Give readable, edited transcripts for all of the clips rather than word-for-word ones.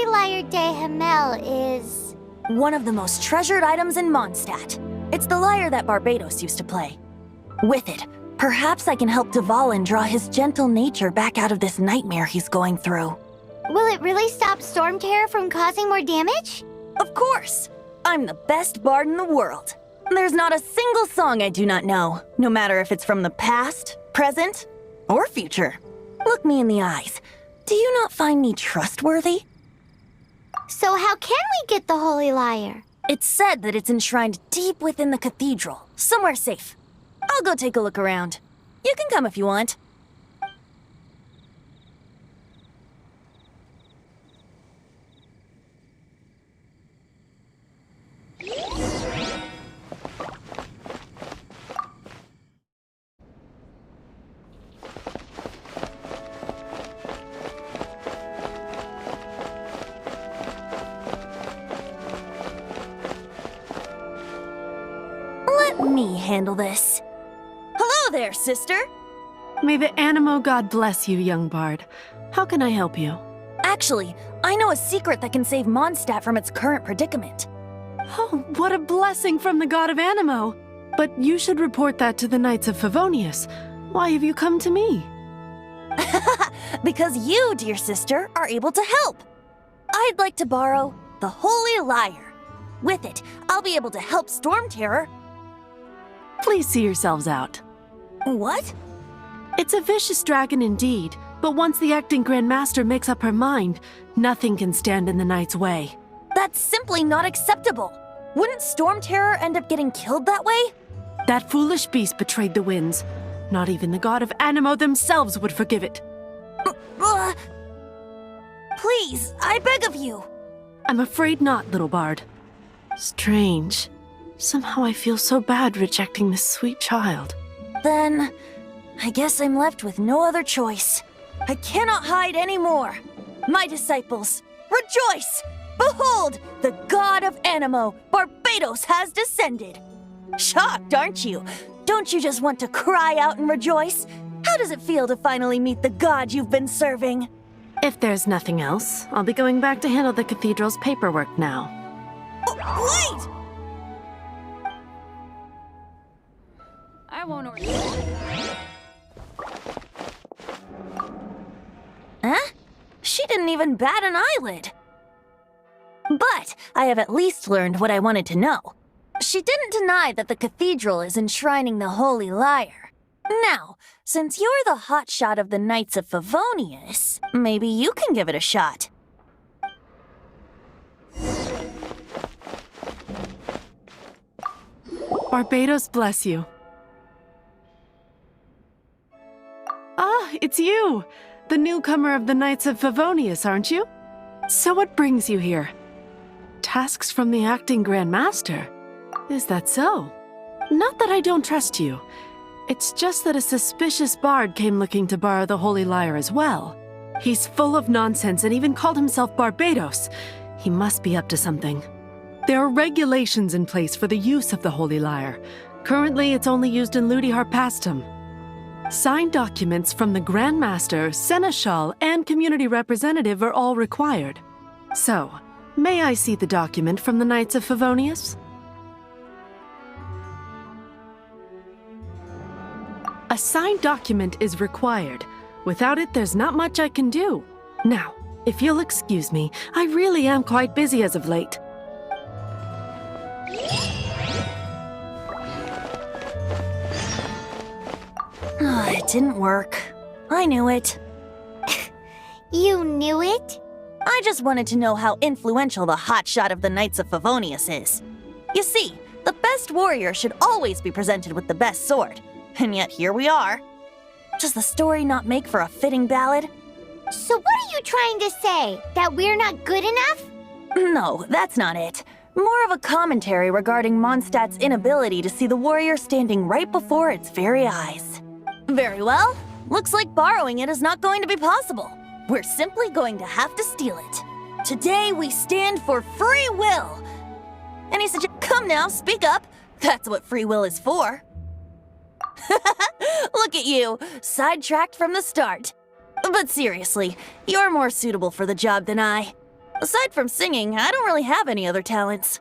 Holy Lyre dekhna is... one of the most treasured items in Mondstadt. It's the lyre that Barbatos used to play. With it, perhaps I can help Dvalin draw his gentle nature back out of this nightmare he's going through. Will it really stop Storm Terror from causing more damage? Of course! I'm the best bard in the world. There's not a single song I do not know, no matter if it's from the past, present, or future. Look me in the eyes. Do you not find me trustworthy? So how can we get the Holy Lyre? It's said that it's enshrined deep within the cathedral, somewhere safe. I'll go take a look around. You can come if you want. Let me handle this. Hello there, sister! May the Animo God bless you, young bard. How can I help you? Actually, I know a secret that can save Mondstadt from its current predicament. Oh, what a blessing from the God of Animo! But you should report that to the Knights of Favonius. Why have you come to me? Because you, dear sister, are able to help. I'd like to borrow the Holy Lyre. With it, I'll be able to help Storm Terror. Please see yourselves out. What? It's a vicious dragon indeed, but once the acting Grand Master makes up her mind, nothing can stand in the Knight's way. That's simply not acceptable. Wouldn't Storm Terror end up getting killed that way? That foolish beast betrayed the winds. Not even the God of Animo themselves would forgive it. Please, I beg of you. I'm afraid not, little bard. Strange. Somehow I feel so bad rejecting this sweet child. Then, I guess I'm left with no other choice. I cannot hide anymore. My disciples, rejoice! Behold, the God of Animo, Barbatos, has descended. Shocked, aren't you? Don't you just want to cry out and rejoice? How does it feel to finally meet the God you've been serving? If there's nothing else, I'll be going back to handle the cathedral's paperwork now. Wait! I won't order. Huh? She didn't even bat an eyelid. But I have at least learned what I wanted to know. She didn't deny that the cathedral is enshrining the Holy Lyre. Now, since you're the hotshot of the Knights of Favonius, maybe you can give it a shot. Barbatos bless you. Ah, it's you! The newcomer of the Knights of Favonius, aren't you? So what brings you here? Tasks from the acting Grand Master? Is that so? Not that I don't trust you. It's just that a suspicious bard came looking to borrow the Holy Lyre as well. He's full of nonsense and even called himself Barbatos. He must be up to something. There are regulations in place for the use of the Holy Lyre. Currently, it's only used in Ludiharpastum. Signed documents from the Grand Master, Seneschal, and Community Representative are all required. So, may I see the document from the Knights of Favonius? A signed document is required. Without it, there's not much I can do. Now, if you'll excuse me, I really am quite busy as of late. It didn't work. I knew it. You knew it? I just wanted to know how influential the hotshot of the Knights of Favonius is. You see, the best warrior should always be presented with the best sword. And yet here we are. Does the story not make for a fitting ballad? So what are you trying to say? That we're not good enough? No, that's not it. More of a commentary regarding Mondstadt's inability to see the warrior standing right before its very eyes. Very well. Looks like borrowing it is not going to be possible. We're simply going to have to steal it. Today we stand for free will. Any suggestions? Come now, speak up. That's what free will is for. Look at you, sidetracked from the start. But seriously, you're more suitable for the job than I. Aside from singing, I don't really have any other talents.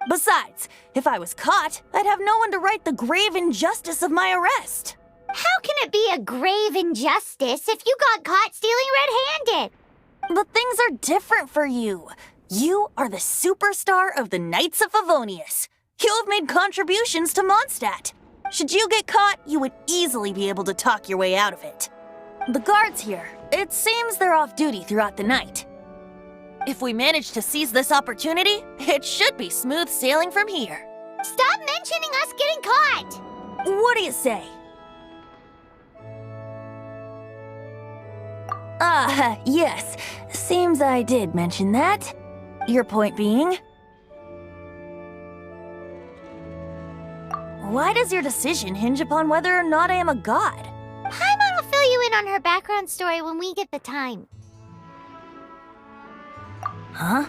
Besides, if I was caught, I'd have no one to right the grave injustice of my arrest. How can it be a grave injustice if you got caught stealing red-handed? But things are different for you. You are the superstar of the Knights of Favonius. You have made contributions to Mondstadt. Should you get caught, you would easily be able to talk your way out of it. The guards here, it seems they're off duty throughout the night. If we manage to seize this opportunity, it should be smooth sailing from here. Stop mentioning us getting caught! What do you say? Yes. Seems I did mention that. Your point being? Why does your decision hinge upon whether or not I am a god? Paimon will fill you in on her background story when we get the time. Huh?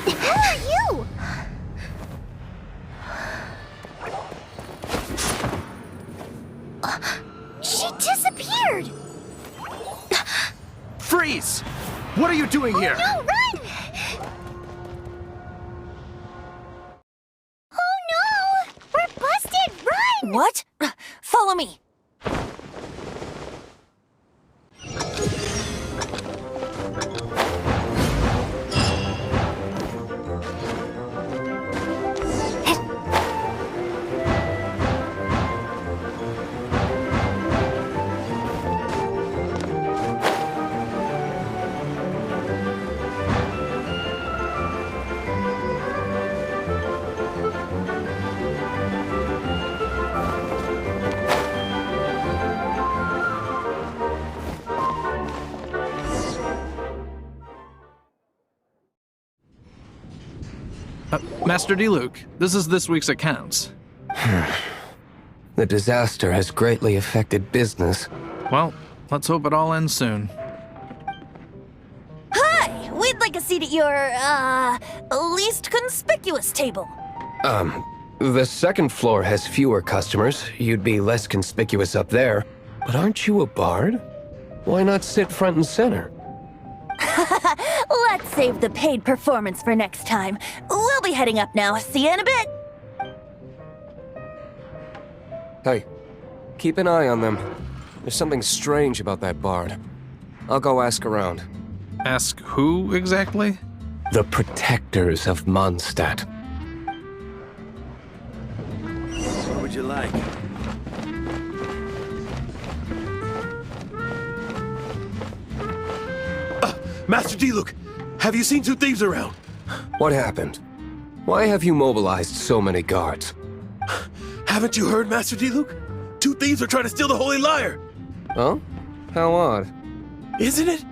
Who are you? She disappeared! Freeze! What are you doing here? No, run! Oh no! We're busted! Run! What? Follow me. Master D-Luke, this is this week's accounts. The disaster has greatly affected business. Well, let's hope it all ends soon. Hi! We'd like a seat at your, least conspicuous table. The second floor has fewer customers. You'd be less conspicuous up there. But aren't you a bard? Why not sit front and center? Let's save the paid performance for next time. We'll be heading up now. See you in a bit. Hey, keep an eye on them. There's something strange about that bard. I'll go ask around. Ask who exactly? The protectors of Mondstadt. What would you like? Master D-Luke, have you seen two thieves around? What happened? Why have you mobilized so many guards? Haven't you heard, Master D-Luke? Two thieves are trying to steal the Holy Lyre. Oh? How odd. Isn't it?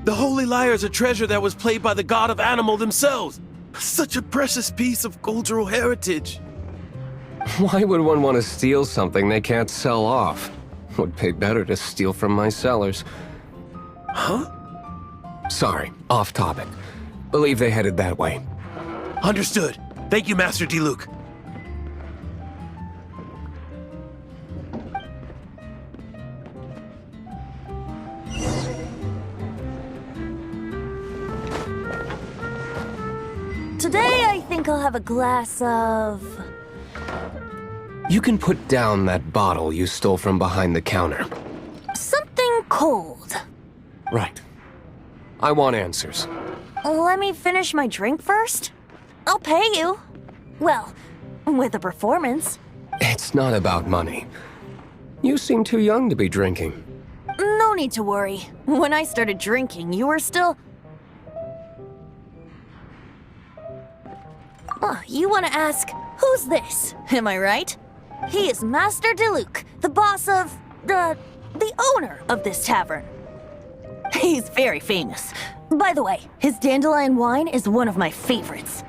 The Holy Lyre is a treasure that was played by the god of animal themselves. Such a precious piece of cultural heritage. Why would one want to steal something they can't sell off? Would pay better to steal from my sellers. Huh? Sorry, off topic. Believe they headed that way. Understood. Thank you, Master D-Luke. Today, I think I'll have a glass of... You can put down that bottle you stole from behind the counter. something cold. Right. I want answers. Let me finish my drink first. I'll pay you. Well, with a performance. It's not about money. You seem too young to be drinking. No need to worry. When I started drinking, you were still... Oh, you want to ask, who's this? Am I right? He is Master D-Luke, the boss of... the owner of this tavern. He's very famous. By the way, his dandelion wine is one of my favorites.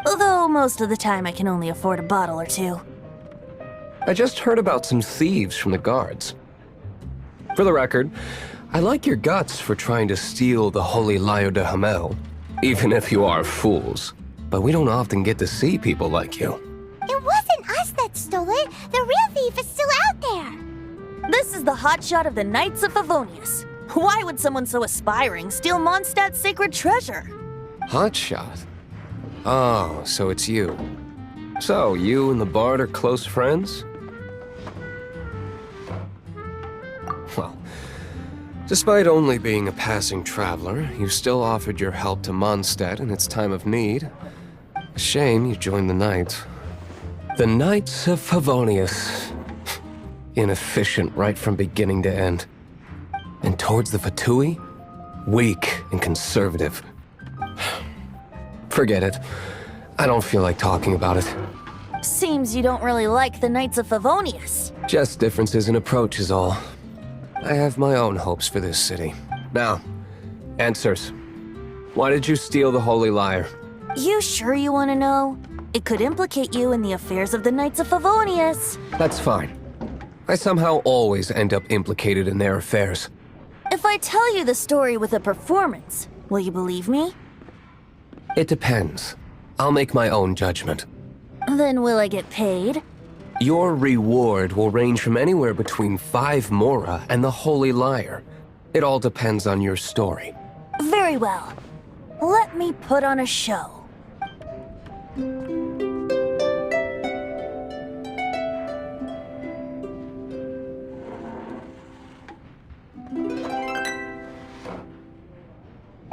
Although most of the time I can only afford a bottle or two. I just heard about some thieves from the guards. For the record, I like your guts for trying to steal the Holy Lyre de Hamel, even if you are fools. But we don't often get to see people like you. It wasn't us that stole it. The real thief is still out there. This is the hotshot of the Knights of Favonius. Why would someone so aspiring steal Mondstadt's sacred treasure? Hotshot? Oh, so it's you. So, you and the Bard are close friends? Well, despite only being a passing traveler, you still offered your help to Mondstadt in its time of need. A shame you joined the Knights. The Knights of Favonius. Inefficient right from beginning to end. And towards the Fatui, weak and conservative. Forget it. I don't feel like talking about it. Seems you don't really like the Knights of Favonius. Just differences in approach is all. I have my own hopes for this city. Now, answers. Why did you steal the Holy Lyre? You sure you want to know? It could implicate you in the affairs of the Knights of Favonius. That's fine. I somehow always end up implicated in their affairs. If I tell you the story with a performance, will you believe me? It depends. I'll make my own judgment. Then will I get paid? Your reward will range from anywhere between 5 mora and the Holy Lyre. It all depends on your story. Very well. Let me put on a show.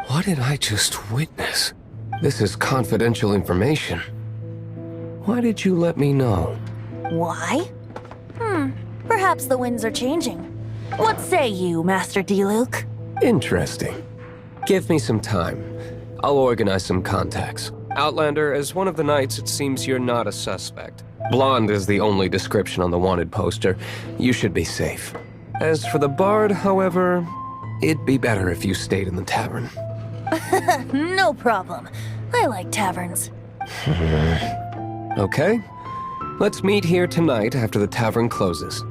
What did I just witness? This is confidential information. Why did you let me know? Why? Perhaps the winds are changing. What say you, Master D-Luke? Interesting. Give me some time. I'll organize some contacts. Outlander, as one of the knights, it seems you're not a suspect. Blonde is the only description on the wanted poster. You should be safe. As for the bard, however, it'd be better if you stayed in the tavern. No problem. I like taverns. Okay. Let's meet here tonight after the tavern closes.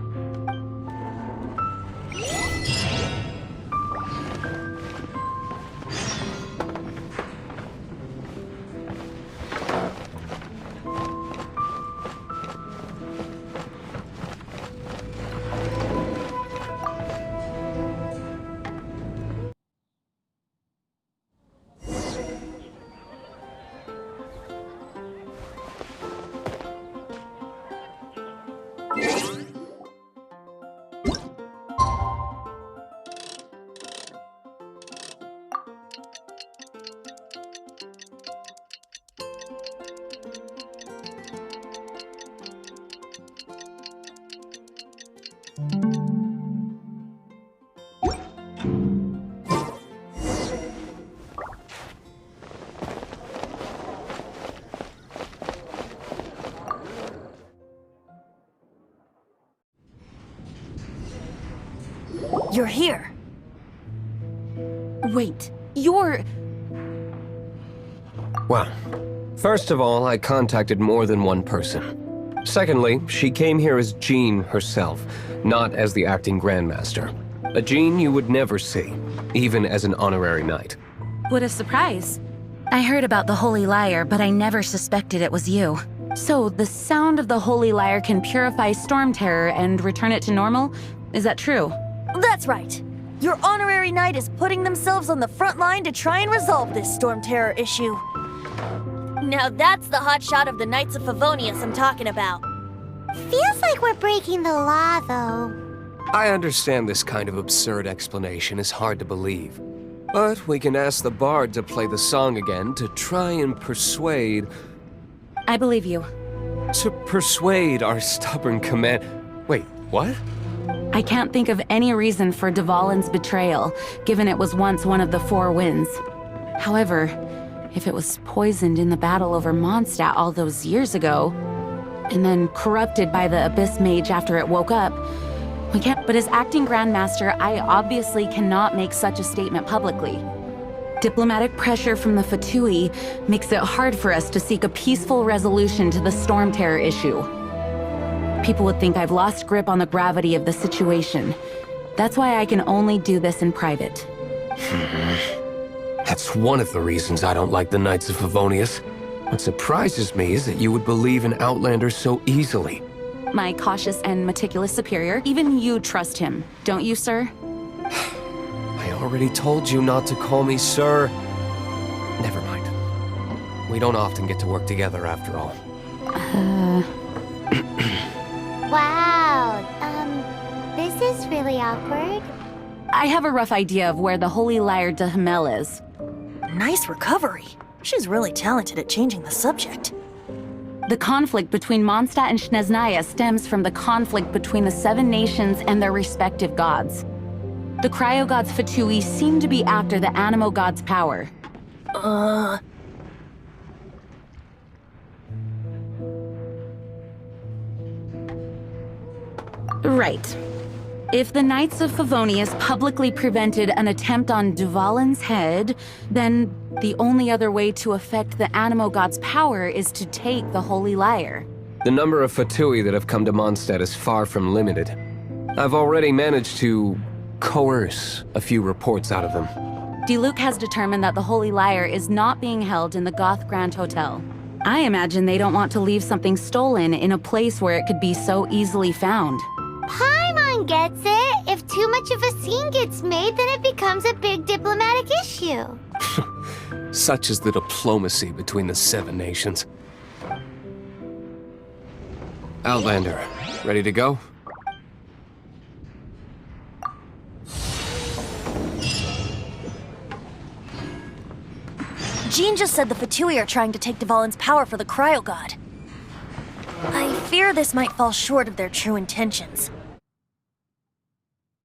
You're here. Wait, you're... Well, first of all, I contacted more than one person. Secondly, she came here as Jean herself, not as the acting Grandmaster. A Jean you would never see, even as an honorary knight. What a surprise. I heard about the Holy Lyre, but I never suspected it was you. So, the sound of the Holy Lyre can purify Storm Terror and return it to normal? Is that true? That's right. Your honorary knight is putting themselves on the front line to try and resolve this Storm Terror issue. Now that's the hotshot of the Knights of Favonius I'm talking about. Feels like we're breaking the law, though. I understand this kind of absurd explanation is hard to believe. But we can ask the bard to play the song again to try and persuade... I believe you. To persuade our stubborn command... Wait, what? I can't think of any reason for Dvalin's betrayal, given it was once one of the Four Winds. However, if it was poisoned in the battle over Mondstadt all those years ago, and then corrupted by the Abyss Mage after it woke up, we can't. But as acting Grandmaster, I obviously cannot make such a statement publicly. Diplomatic pressure from the Fatui makes it hard for us to seek a peaceful resolution to the Storm Terror issue. People would think I've lost grip on the gravity of the situation. That's why I can only do this in private. That's one of the reasons I don't like the Knights of Favonius. What surprises me is that you would believe in Outlander so easily. My cautious and meticulous superior, even you trust him, don't you, sir? I already told you not to call me sir. Never mind. We don't often get to work together after all. Wow, this is really awkward. I have a rough idea of where the Holy Lyre de Hamel is. Nice recovery. She's really talented at changing the subject. The conflict between Mondstadt and Snezhnaya stems from the conflict between the Seven Nations and their respective gods. The cryo-gods Fatui seem to be after the Animo god's power. Right. If the Knights of Favonius publicly prevented an attempt on Dvalin's head, then the only other way to affect the Animo god's power is to take the Holy Lyre. The number of Fatui that have come to Mondstadt is far from limited. I've already managed to coerce a few reports out of them. Diluc has determined that the Holy Lyre is not being held in the Goth Grand Hotel. I imagine they don't want to leave something stolen in a place where it could be so easily found. Paimon gets it. If too much of a scene gets made, then it becomes a big diplomatic issue. Such is the diplomacy between the Seven Nations. Outlander, ready to go? Jean just said the Fatui are trying to take Dvalin's power for the Cryo God. I fear this might fall short of their true intentions.